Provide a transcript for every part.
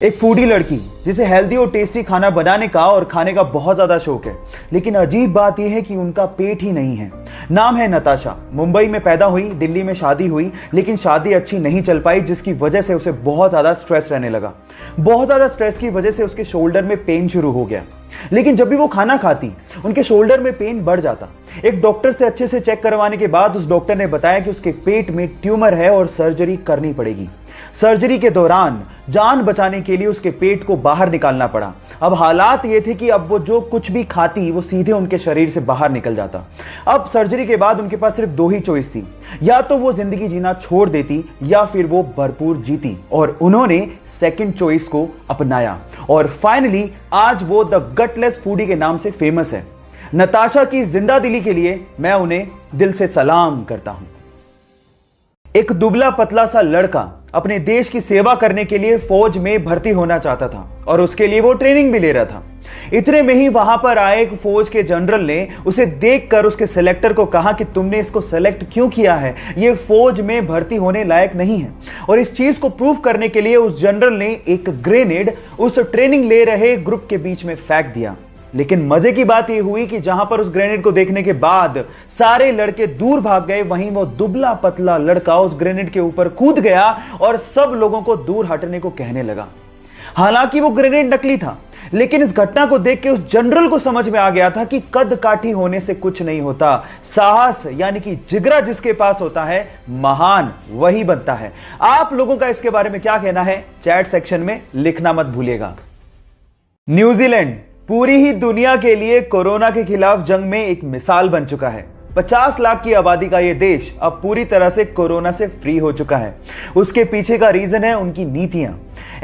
एक फूडी लड़की जिसे हेल्दी और टेस्टी खाना बनाने का और खाने का बहुत ज्यादा शौक है, लेकिन अजीब बात यह है कि उनका पेट ही नहीं है। नाम है नताशा। मुंबई में पैदा हुई, दिल्ली में शादी हुई, लेकिन शादी अच्छी नहीं चल पाई, जिसकी वजह से उसे बहुत ज्यादा स्ट्रेस रहने लगा। बहुत ज्यादा स्ट्रेस की वजह से उसके शोल्डर में पेन शुरू हो गया। लेकिन जब भी वो खाना खाती, उनके शोल्डर में पेन बढ़ जाता। एक डॉक्टर से अच्छे से चेक करवाने के बाद उस डॉक्टर ने बताया कि उसके पेट में ट्यूमर है और सर्जरी करनी पड़ेगी। सर्जरी के दौरान जान बचाने के लिए उसके पेट को बाहर निकालना पड़ा। अब हालात ये थे कि अब वो जो कुछ भी खाती वो सीधे उनके शरीर से बाहर निकल जाता। अब सर्जरी के बाद उनके पास सिर्फ दो ही चॉइस थी, या तो वो जिंदगी जीना छोड़ देती या फिर वो भरपूर जीती, और उन्होंने सेकंड चॉइस को अपनाया और फाइनली आज वो द गटलेस फूडी के नाम से फेमस है। नताशा की जिंदा दिली के लिए मैं उन्हें दिल से सलाम करता हूं। एक दुबला पतला सा लड़का अपने देश की सेवा करने के लिए फौज में भर्ती होना चाहता था और उसके लिए वो ट्रेनिंग भी ले रहा था। इतने में ही वहां पर आए एक फौज के जनरल ने उसे देखकर उसके सिलेक्टर को कहा कि तुमने इसको सेलेक्ट क्यों किया है, ये फौज में भर्ती होने लायक नहीं है। और इस चीज को प्रूव करने के लिए उस जनरल ने एक ग्रेनेड उस ट्रेनिंग ले रहे ग्रुप के बीच में फेंक दिया। लेकिन मजे की बात यह हुई कि जहां पर उस ग्रेनेड को देखने के बाद सारे लड़के दूर भाग गए, वहीं वो दुबला पतला लड़का उस ग्रेनेड के ऊपर कूद गया और सब लोगों को दूर हटने को कहने लगा। हालांकि वो ग्रेनेड नकली था, लेकिन इस घटना को देख के उस जनरल को समझ में आ गया था कि कद काठी होने से कुछ नहीं होता, साहस यानी कि जिगरा जिसके पास होता है, महान वही बनता है। आप लोगों का इसके बारे में क्या कहना है, चैट सेक्शन में लिखना मत भूलिएगा। न्यूजीलैंड पूरी ही दुनिया के लिए कोरोना के खिलाफ जंग में एक मिसाल बन चुका है। 50 लाख की आबादी का यह देश अब पूरी तरह से कोरोना से फ्री हो चुका है। उसके पीछे का रीजन है उनकी नीतियां।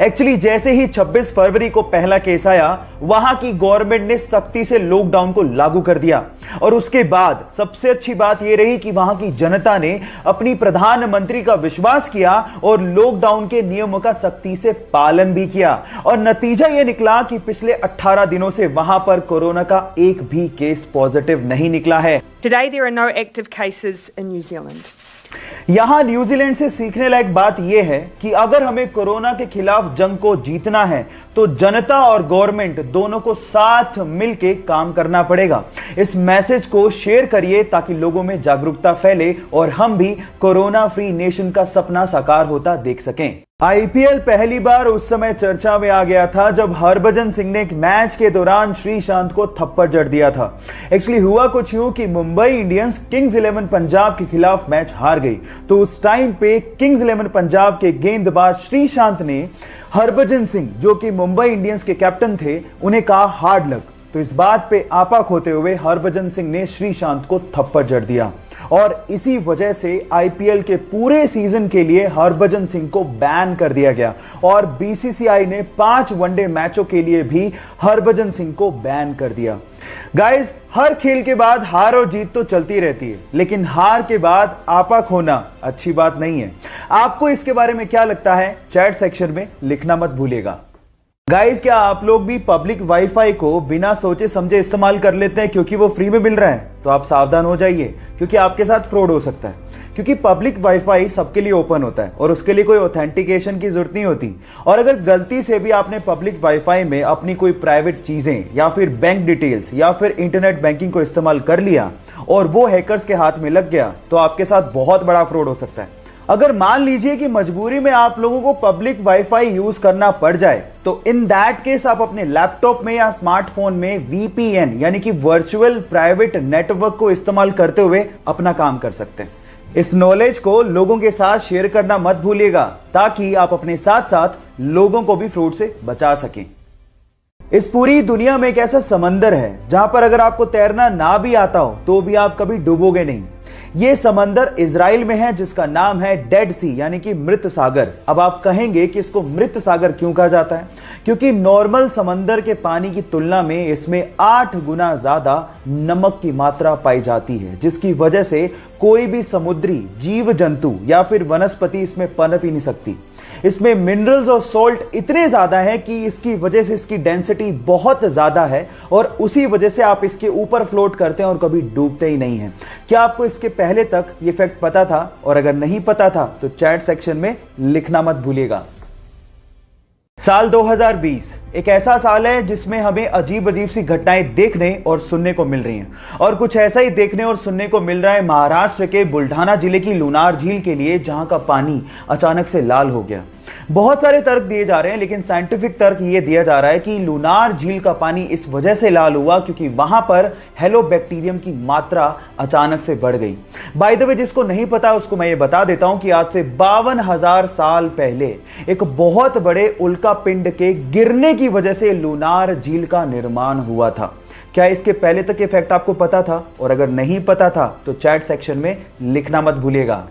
एक्चुअली जैसे ही 26 फरवरी को पहला केस आया, वहां की गवर्नमेंट ने सख्ती से लॉकडाउन को लागू कर दिया और उसके बाद सबसे अच्छी बात यह रही कि वहां की जनता ने अपनी प्रधानमंत्री का विश्वास किया और लॉकडाउन के नियमों का सख्ती से पालन भी किया। और नतीजा यह निकला कि पिछले 18 दिनों से वहां पर कोरोना का एक भी केस पॉजिटिव नहीं निकला है। Today there are no active cases in New Zealand. यहां न्यूजीलैंड से सीखने लायक बात यह है कि अगर हमें कोरोना के खिलाफ जंग को जीतना है तो जनता और गवर्नमेंट दोनों को साथ मिलकर काम करना पड़ेगा। इस मैसेज को शेयर करिए ताकि लोगों में जागरूकता फैले और हम भी कोरोना फ्री नेशन का सपना साकार होता देख सकें। आईपीएल पहली बार उस समय चर्चा में आ गया था जब हरभजन सिंह ने एक मैच के दौरान श्रीशांत को थप्पड़ जड़ दिया था। एक्चुअली हुआ कुछ यूं कि मुंबई इंडियंस किंग्स 11 पंजाब के खिलाफ मैच हार गई, तो उस टाइम पे किंग्स 11 पंजाब के गेंदबाज श्रीशांत ने हरभजन सिंह, जो कि मुंबई इंडियंस के कैप्टन थे, उन्हें कहा हार्ड लक। तो इस बात पे आपा खोते हुए हरभजन सिंह ने श्रीशांत को थप्पड़ जड़ दिया और इसी वजह से आईपीएल के पूरे सीजन के लिए हरभजन सिंह को बैन कर दिया गया और बीसीसीआई ने 5 वनडे मैचों के लिए भी हरभजन सिंह को बैन कर दिया। गाइस, हर खेल के बाद हार और जीत तो चलती रहती है, लेकिन हार के बाद आपा खोना अच्छी बात नहीं है। आपको इसके बारे में क्या लगता है, चैट सेक्शन में लिखना मत भूलिएगा। गाइस, क्या आप लोग भी पब्लिक वाईफाई को बिना सोचे समझे इस्तेमाल कर लेते हैं क्योंकि वो फ्री में मिल रहा है? तो आप सावधान हो जाइए क्योंकि आपके साथ फ्रॉड हो सकता है। क्योंकि पब्लिक वाईफाई सबके लिए ओपन होता है और उसके लिए कोई ऑथेंटिकेशन की जरूरत नहीं होती। और अगर गलती से भी आपने पब्लिक वाईफाई में अपनी कोई प्राइवेट चीजें या फिर बैंक डिटेल्स या फिर इंटरनेट बैंकिंग को इस्तेमाल कर लिया और वो हैकर्स के हाथ में लग गया, तो आपके साथ बहुत बड़ा फ्रॉड हो सकता है। अगर मान लीजिए कि मजबूरी में आप लोगों को पब्लिक वाईफाई यूज करना पड़ जाए, तो इन दैट केस आप अपने लैपटॉप में या स्मार्टफोन में वीपीएन यानी कि वर्चुअल प्राइवेट नेटवर्क को इस्तेमाल करते हुए अपना काम कर सकते हैं। इस नॉलेज को लोगों के साथ शेयर करना मत भूलिएगा ताकि आप अपने साथ साथ लोगों को भी फ्रॉड से बचा सकें। इस पूरी दुनिया में एक ऐसा समंदर है जहां पर अगर आपको तैरना ना भी आता हो तो भी आप कभी डूबोगे नहीं। यह समंदर इजराइल में है जिसका नाम है डेड सी यानी कि मृत सागर। अब आप कहेंगे कि इसको मृत सागर क्यों कहा जाता है? क्योंकि नॉर्मल समंदर के पानी की तुलना में इसमें 8 गुना ज्यादा नमक की मात्रा पाई जाती है, जिसकी वजह से कोई भी समुद्री जीव जंतु या फिर वनस्पति इसमें पनप ही नहीं सकती। इसमें मिनरल्स और सॉल्ट इतने ज्यादा है कि इसकी वजह से इसकी डेंसिटी बहुत ज्यादा है और उसी वजह से आप इसके ऊपर फ्लोट करते हैं और कभी डूबते ही नहीं हैं। क्या आपको इसके पहले तक ये फैक्ट पता था? और अगर नहीं पता था तो चैट सेक्शन में लिखना मत भूलिएगा। साल 2020 एक ऐसा साल है जिसमें हमें अजीब अजीब सी घटनाएं देखने और सुनने को मिल रही हैं और कुछ ऐसा ही देखने और सुनने को मिल रहा है महाराष्ट्र के बुल्ढाना जिले की लुनार झील के लिए, जहां का पानी अचानक से लाल हो गया। बहुत सारे तर्क दिए जा रहे हैं, लेकिन साइंटिफिक तर्क यह दिया जा रहा है कि लुनार झील का पानी इस वजह से लाल हुआ क्योंकि वहां पर हेलोबैक्टीरियम की मात्रा अचानक से बढ़ गई। बाय द वे, जिसको नहीं पता उसको मैं ये बता देता हूं कि आज से 52,000 साल पहले एक बहुत बड़े उल्का पिंड के गिरने की वजह से लुनार झील का निर्माण हुआ था। क्या इसके पहले तक ये फैक्ट आपको पता था? और अगर नहीं पता था तो चैट सेक्शन में लिखना मत भूलिएगा।